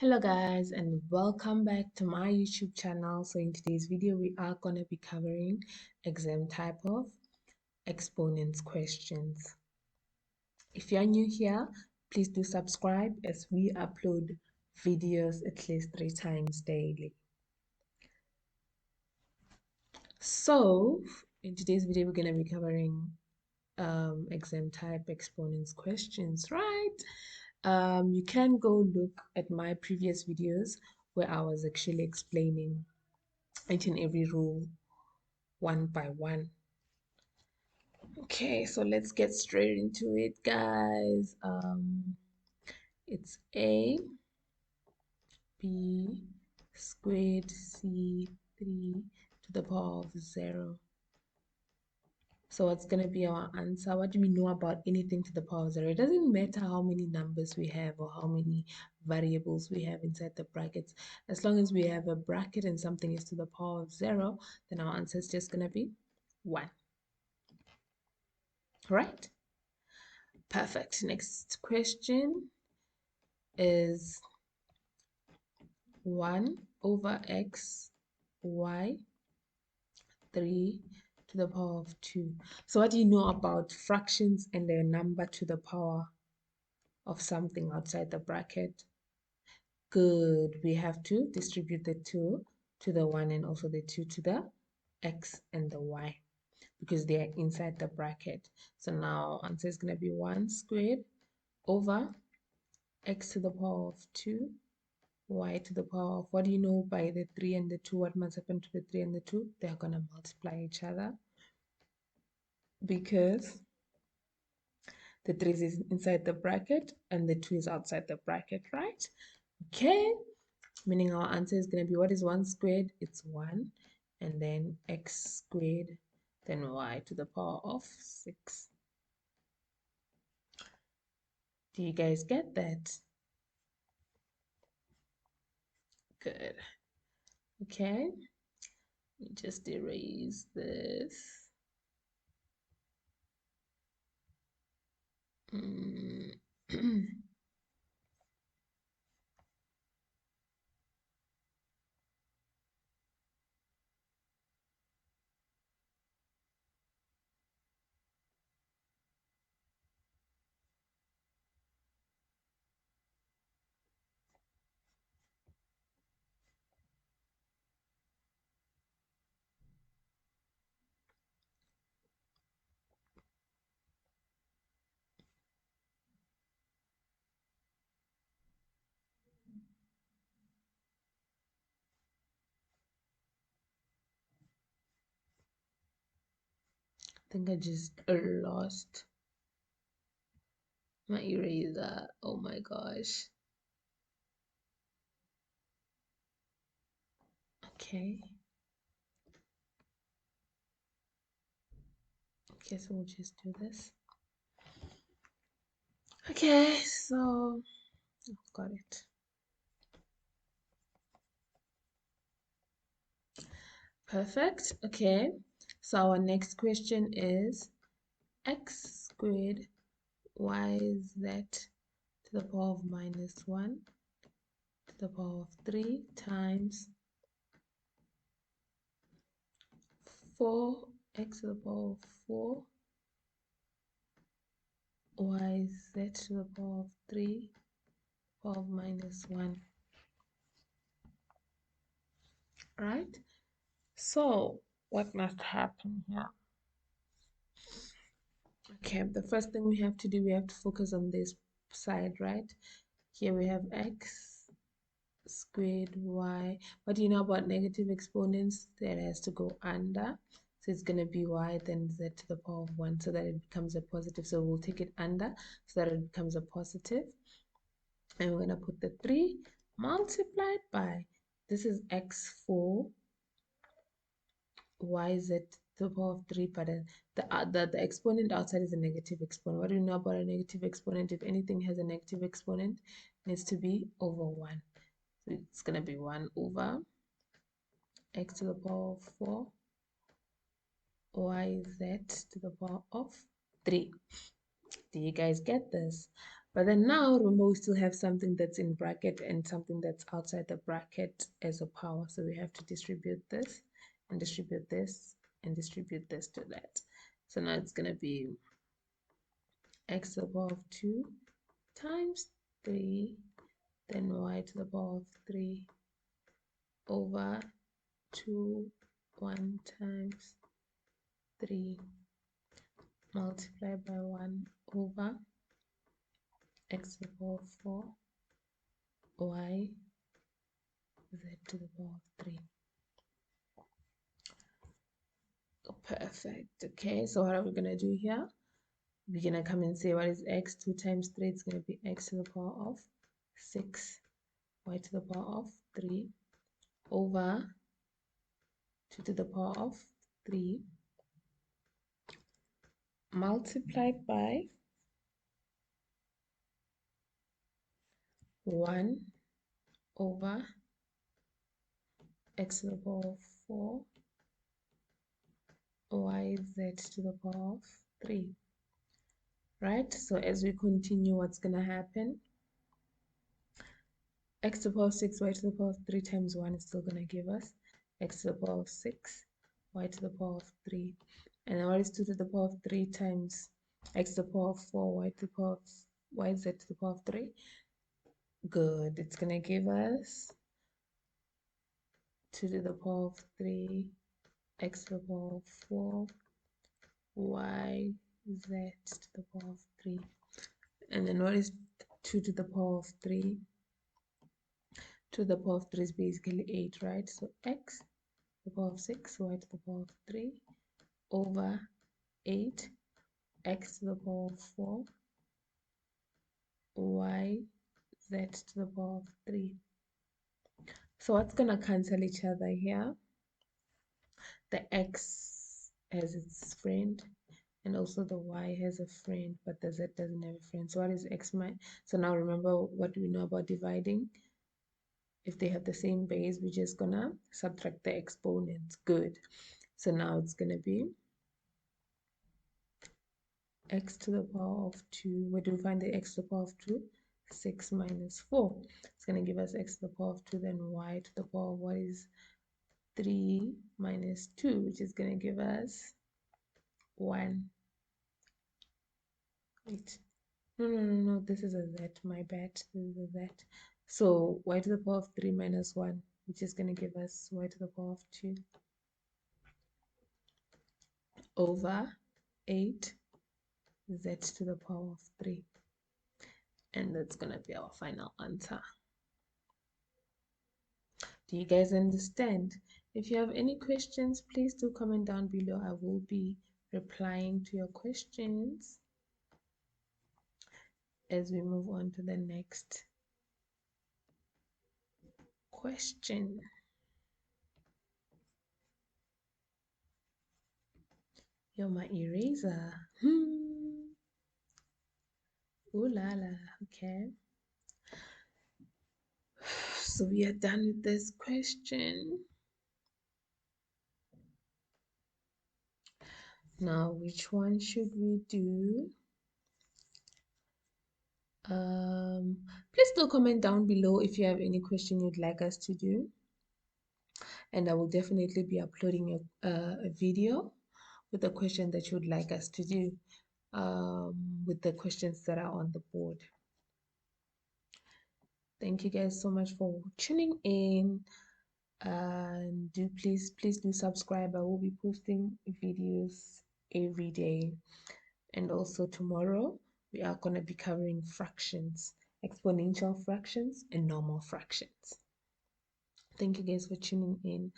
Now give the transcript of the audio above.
Hello guys and welcome back to my YouTube channel. So in today's video we are going to be covering exam type of exponents questions. If you're new here, please do subscribe as we upload videos at least 3 times daily. So in today's video we're going to be covering exam type exponents questions, right? You can go look at my previous videos where I was actually explaining each and every rule one by one. Okay, so let's get straight into it, guys. It's a b squared c3 to the power of 0. So what's going to be our answer? What do we know about anything to the power of 0? It doesn't matter how many numbers we have or how many variables we have inside the brackets. As long as we have a bracket and something is to the power of 0, then our answer is just going to be 1. Right? Perfect. Next question is 1 over x y 3 to the power of 2. So what do you know about fractions and the number to the power of something outside the bracket? Good. We have to distribute the 2 to the 1 and also the 2 to the x and the y because they are inside the bracket. So now answer is going to be 1 squared over x to the power of 2 y to the power of, what do you know by the 3 and the 2? What must happen to the 3 and the 2? They're going to multiply each other because the 3 is inside the bracket and the 2 is outside the bracket, right? Okay, meaning our answer is going to be, what is 1 squared? It's 1, and then x squared, then y to the power of 6. Do you guys get that? Good. Okay, let me just erase this. I think I just lost my eraser. Oh my gosh. Okay. Okay, so we'll just do this. Okay, so I've got it. Perfect. Okay, so our next question is x squared y z to the power of -1 to the power of 3 times 4x to the power of 4 yz to the power of 3 power of -1. Right? So what must happen here? Okay, the first thing we have to do, we have to focus on this side, right? Here we have x squared y. What do you know about negative exponents? That has to go under. So it's going to be y then z to the power of 1 so that it becomes a positive. So we'll take it under so that it becomes a positive. And we're going to put the 3 multiplied by, this is x4 yz to the power of 3, but the exponent outside is a negative exponent. What do you know about a negative exponent? If anything has a negative exponent, it needs to be over 1. So it's going to be 1 over x to the power of 4 yz to the power of 3. Do you guys get this? But then now, remember, we still have something that's in bracket and something that's outside the bracket as a power. So we have to distribute this and distribute this and distribute this to that. So now it's going to be x to the power of 2 times 3, then y to the power of 3 over 2, 1 times 3 multiplied by 1 over x to the power of 4 y z to the power of 3. Perfect. Okay, so what are we going to do here? We're going to come and say what is x? 2 times 3, it's going to be x to the power of 6, y to the power of 3 over 2 to the power of 3 multiplied by 1 over x to the power of 4 y z to the power of 3. Right? So as we continue, what's going to happen? X to the power of 6, y to the power of 3 times 1 is still going to give us x to the power of 6, y to the power of 3. And then what is 2 to the power of 3 times x to the power of 4, y to the power of yz to the power of 3? Good. It's going to give us 2 to the power of 3, x to the power of 4, y, z to the power of 3. And then what is 2 to the power of 3? 2 to the power of 3 is basically 8, right? So x to the power of 6, y to the power of 3 over 8, x to the power of 4, y, z to the power of 3. So what's going to cancel each other here? The x has its friend, and also the y has a friend, but the z doesn't have a friend. So what is x minus? So now remember what we know about dividing. If they have the same base, we're just gonna subtract the exponents. Good. So now it's gonna be x to the power of 2. Where do we find the x to the power of 2? 6 minus 4. It's gonna give us x to the power of 2, then y to the power of what is 3 minus 2, which is gonna give us 1. Wait. No, this is a z, my bad. This is a z. So y to the power of 3 minus 1, which is going to give us y to the power of 2 over 8 z to the power of 3. And that's going to be our final answer. Do you guys understand? If you have any questions, please do comment down below. I will be replying to your questions as we move on to the next question. You're my eraser. Ooh la la. Okay. So we are done with this question. Now, which one should we do? Please do comment down below if you have any question you'd like us to do. And I will definitely be uploading a video with the question that you would like us to do, with the questions that are on the board. Thank you guys so much for tuning in. And please do subscribe. I will be posting videos every day. And also tomorrow we are going to be covering fractions, exponential fractions and normal fractions. Thank you guys for tuning in.